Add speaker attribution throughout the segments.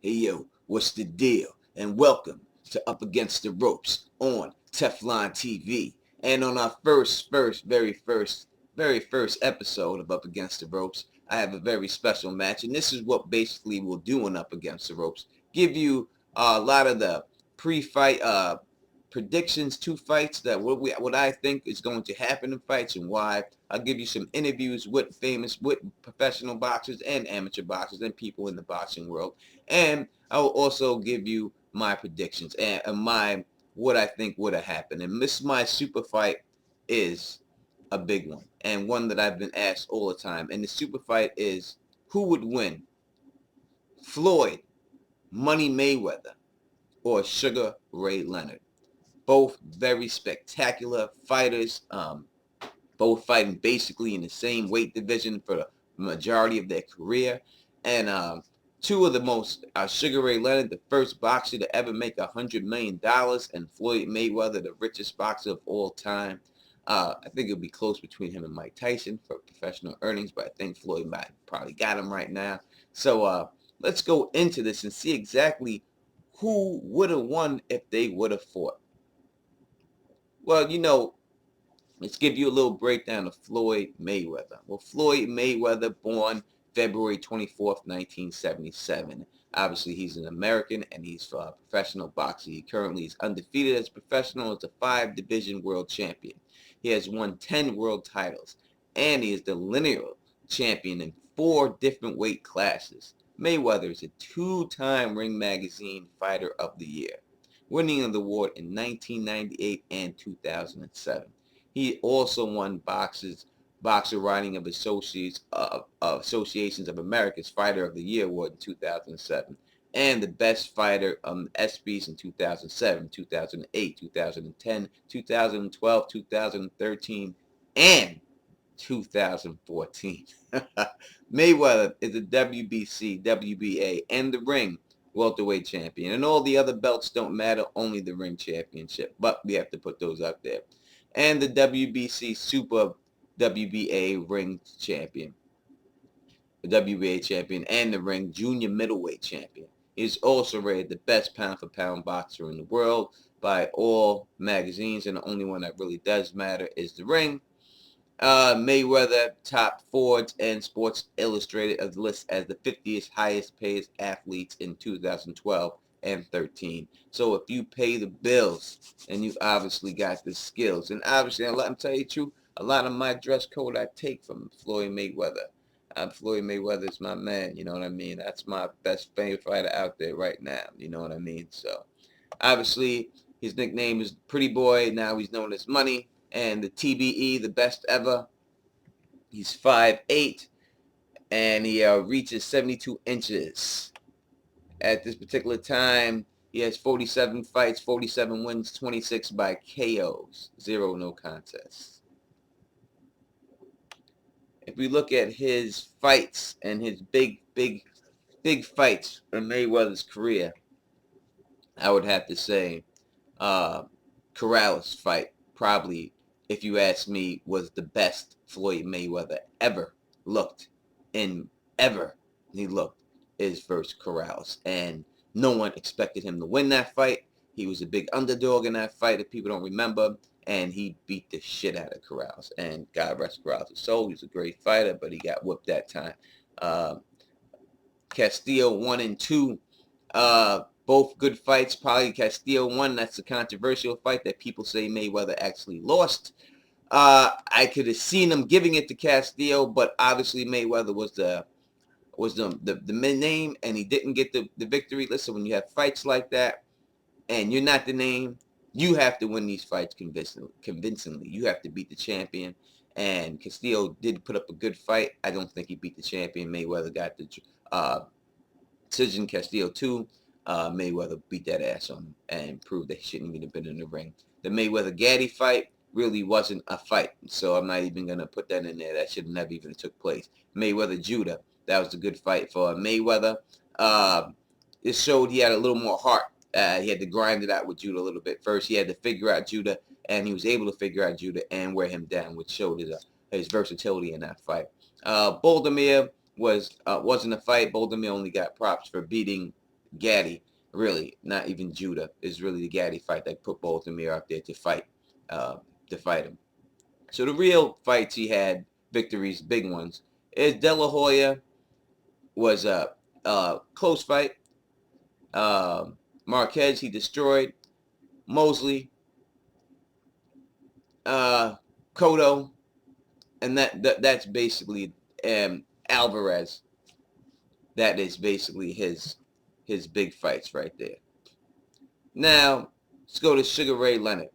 Speaker 1: Hey yo, what's the deal? And welcome to Up Against the Ropes on Teflon TV. And on our very first episode of Up Against the Ropes, I have a very special match. And this is what basically we'll do on Up Against the Ropes. Give you a lot of the pre-fight predictions to fights, that what I think is going to happen in fights and why. I'll give you some interviews with professional boxers and amateur boxers and people in the boxing world, and I will also give you my predictions and my what I think would have happened. And my super fight is a big one and one that I've been asked all the time. And the super fight is, who would win, Floyd Money Mayweather or Sugar Ray Leonard? Both very spectacular fighters, both fighting basically in the same weight division for the majority of their career. And two of the most, Sugar Ray Leonard, the first boxer to ever make $100 million, and Floyd Mayweather, the richest boxer of all time. I think it'll be close between him and Mike Tyson for professional earnings, but I think Floyd might probably got him right now. So let's go into this and see exactly who would have won if they would have fought. Well, let's give you a little breakdown of Floyd Mayweather. Well, Floyd Mayweather, born February 24th, 1977. Obviously, he's an American, and he's a professional boxer. He currently is undefeated as a professional, as a 5-division world champion. He has won 10 world titles, and he is the lineal champion in 4 different weight classes. Mayweather is a 2-time Ring Magazine Fighter of the Year, winning the award in 1998 and 2007. He also won Boxer Writing of Associations of America's Fighter of the Year award in 2007, and the Best Fighter ESPYs in 2007, 2008, 2010, 2012, 2013, and 2014. Mayweather is the WBC, WBA, and the Ring welterweight champion, and all the other belts don't matter, only the Ring championship, but we have to put those up there. And the WBC Super WBA Ring champion, the WBA champion, and the Ring Junior Middleweight champion. He is also rated the best pound-for-pound boxer in the world by all magazines, and the only one that really does matter is the Ring. Mayweather topped Forbes and Sports Illustrated as list as the 50th highest paid athletes in 2012 and 13. So if you pay the bills, and you've obviously got the skills, and obviously, I'll let me tell you the truth, a lot of my dress code I take from Floyd Mayweather. Floyd Mayweather is my man, you know what I mean? That's my best favorite fighter out there right now, you know what I mean? So obviously, his nickname is Pretty Boy. Now he's known as Money. And the TBE, the best ever. He's 5'8", and he reaches 72 inches. At this particular time, he has 47 fights, 47 wins, 26 by KOs, 0 no contests. If we look at his fights and his big fights in Mayweather's career, I would have to say Corrales fight probably, if you ask me, was the best Floyd Mayweather ever looked is versus Corrales. And no one expected him to win that fight. He was a big underdog in that fight, if people don't remember, and he beat the shit out of Corrales. And God rest Corrales' soul. He was a great fighter, but he got whooped that time. Castillo 1 and 2. Both good fights. Probably Castillo won. That's a controversial fight that people say Mayweather actually lost. I could have seen him giving it to Castillo, but obviously Mayweather was the name, and he didn't get the victory. Listen, when you have fights like that, and you're not the name, you have to win these fights convincingly. You have to beat the champion. And Castillo did put up a good fight. I don't think he beat the champion. Mayweather got the decision. Castillo 2. Mayweather beat that ass on him and proved that he shouldn't even have been in the ring. The Mayweather-Gaddy fight really wasn't a fight, so I'm not even going to put that in there. That should have never even took place. Mayweather-Judah, that was a good fight for Mayweather. It showed he had a little more heart. He had to grind it out with Judah a little bit. First, he had to figure out Judah, and he was able to figure out Judah and wear him down, which showed his versatility in that fight. Boldemir wasn't a fight. Boldemir only got props for beating Gaddy, really, not even Judah, is really the Gaddy fight that put Baltimore out there to fight him. So the real fights he had, victories, big ones, is De La Hoya was a close fight. Marquez, he destroyed. Mosley, Cotto, and that's basically Alvarez. That is basically his big fights right there. Now, let's go to Sugar Ray Leonard.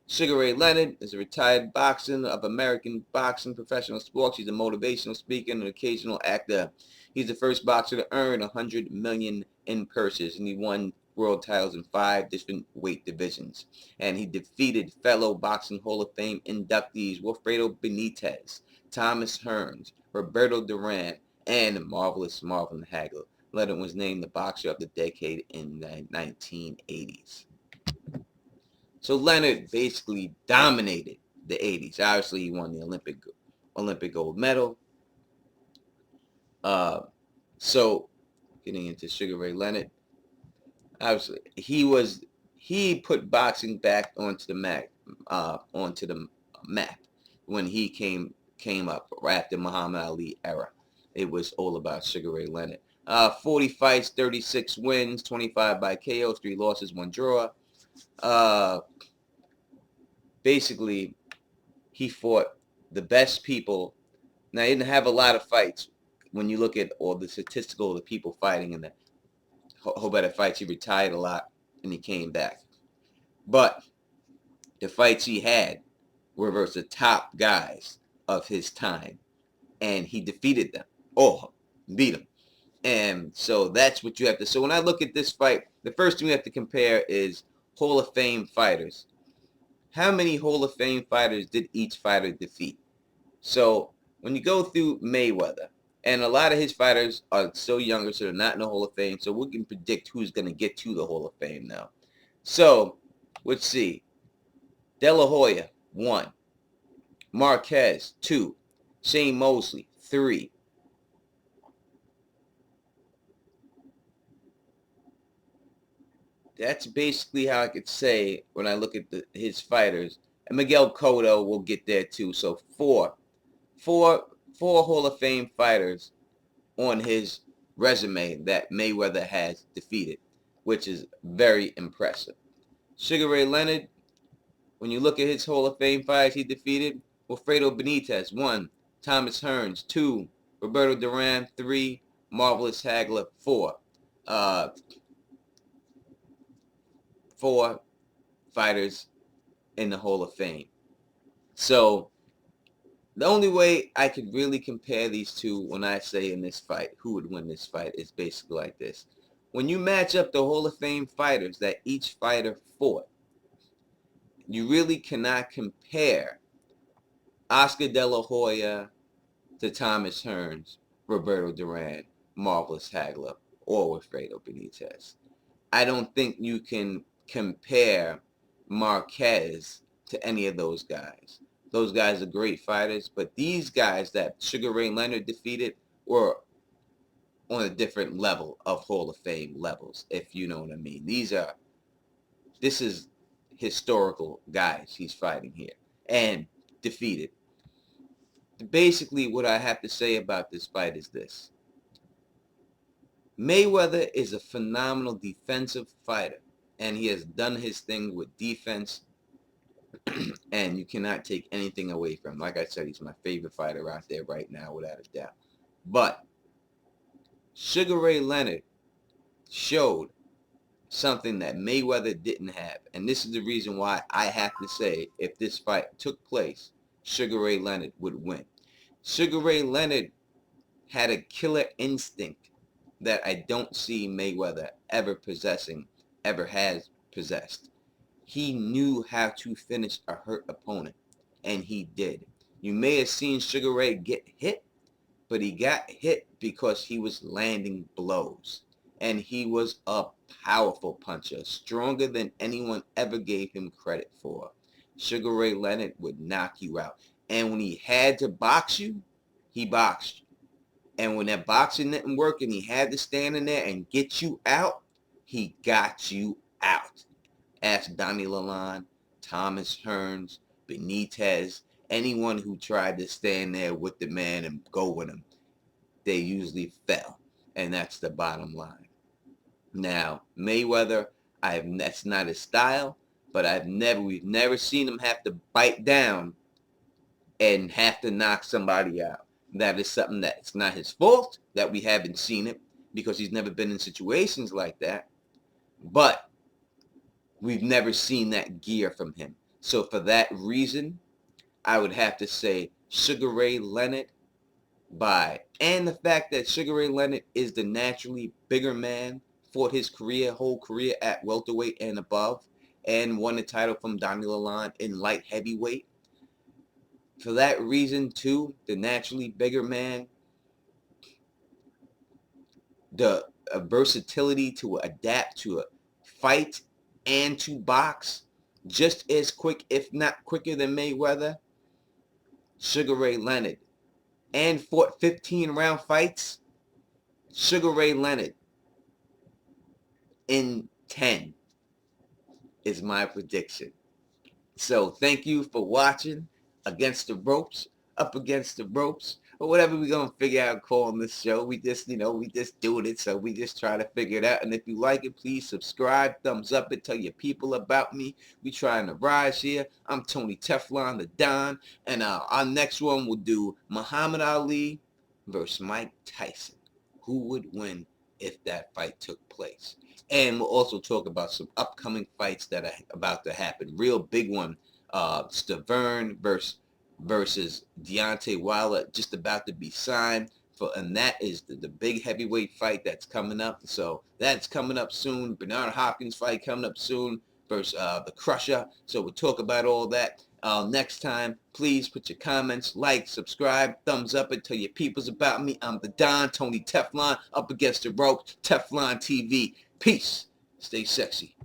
Speaker 1: Sugar Ray Leonard is a retired boxer of American boxing professional sports. He's a motivational speaker and an occasional actor. He's the first boxer to earn $100 million in purses, and he won world titles in 5 different weight divisions. And he defeated fellow Boxing Hall of Fame inductees Wilfredo Benitez, Thomas Hearns, Roberto Duran, and Marvelous Marvin Hagler. Leonard was named the Boxer of the Decade in the 1980s. So Leonard basically dominated the 80s. Obviously, he won the Olympic gold medal. So getting into Sugar Ray Leonard, obviously he put boxing back onto the map when he came up right after Muhammad Ali era. It was all about Sugar Ray Leonard. 40 fights, 36 wins, 25 by KO, 3 losses, 1 draw. Basically, he fought the best people. Now, he didn't have a lot of fights. When you look at all the statistical, the people fighting in the whole better fights, he retired a lot and he came back. But the fights he had were versus the top guys of his time, and he defeated them. Oh, beat them. And so that's what you have to. So when I look at this fight, the first thing we have to compare is Hall of Fame fighters. How many Hall of Fame fighters did each fighter defeat? So when you go through Mayweather, and a lot of his fighters are still younger, so they're not in the Hall of Fame, so we can predict who's going to get to the Hall of Fame now. So let's see. De La Hoya, 1. Marquez, 2. Shane Mosley, 3. That's basically how I could say when I look at his fighters. And Miguel Cotto will get there too. So four Hall of Fame fighters on his resume that Mayweather has defeated, which is very impressive. Sugar Ray Leonard, when you look at his Hall of Fame fighters he defeated, Wilfredo Benitez, 1. Thomas Hearns, 2. Roberto Duran, 3. Marvelous Hagler, 4. 4 fighters in the Hall of Fame. So the only way I could really compare these two when I say in this fight, who would win this fight, is basically like this. When you match up the Hall of Fame fighters that each fighter fought, you really cannot compare Oscar De La Hoya to Thomas Hearns, Roberto Duran, Marvelous Hagler, or Wilfredo Benitez. I don't think you can compare Marquez to any of those guys. Those guys are great fighters, but these guys that Sugar Ray Leonard defeated were on a different level of Hall of Fame levels, if you know what I mean. This is historical guys he's fighting here and defeated. Basically, what I have to say about this fight is this. Mayweather is a phenomenal defensive fighter, and he has done his thing with defense, and you cannot take anything away from him. Like I said, he's my favorite fighter out there right now, without a doubt. But Sugar Ray Leonard showed something that Mayweather didn't have, and this is the reason why I have to say if this fight took place, Sugar Ray Leonard would win. Sugar Ray Leonard had a killer instinct that I don't see Mayweather ever has possessed. He knew how to finish a hurt opponent, and he did. You may have seen Sugar Ray get hit, but he got hit because he was landing blows. And he was a powerful puncher, stronger than anyone ever gave him credit for. Sugar Ray Leonard would knock you out. And when he had to box you, he boxed you. And when that boxing didn't work and he had to stand in there and get you out, he got you out. Ask Donnie Lalonde, Thomas Hearns, Benitez, anyone who tried to stand there with the man and go with him. They usually fell, and that's the bottom line. Now, Mayweather, that's not his style, but we've never seen him have to bite down and have to knock somebody out. That is something that's not his fault that we haven't seen it, because he's never been in situations like that. But we've never seen that gear from him. So for that reason, I would have to say Sugar Ray Leonard and the fact that Sugar Ray Leonard is the naturally bigger man, fought his whole career at welterweight and above, and won the title from Donnie Lalonde in light heavyweight. For that reason, too, the naturally bigger man, the versatility to adapt to a fight and to box just as quick, if not quicker than Mayweather, Sugar Ray Leonard, and fought 15-round fights, Sugar Ray Leonard in 10 is my prediction. So thank you for watching Against the Ropes, Up Against the Ropes, or whatever we're going to figure out calling this show. We just, we just doing it, so we just try to figure it out. And if you like it, please subscribe, thumbs up it, tell your people about me. We trying to rise here. I'm Tony Teflon, the Don, and our next one will do Muhammad Ali versus Mike Tyson. Who would win if that fight took place? And we'll also talk about some upcoming fights that are about to happen. Real big one, Stavern versus Deontay Wilder, just about to be signed. And that is the big heavyweight fight that's coming up. So that's coming up soon. Bernard Hopkins fight coming up soon versus the Crusher. So we'll talk about all that next time. Please put your comments, like, subscribe, thumbs up it, tell your peoples about me. I'm the Don, Tony Teflon, Up Against the Ropes, Teflon TV. Peace. Stay sexy.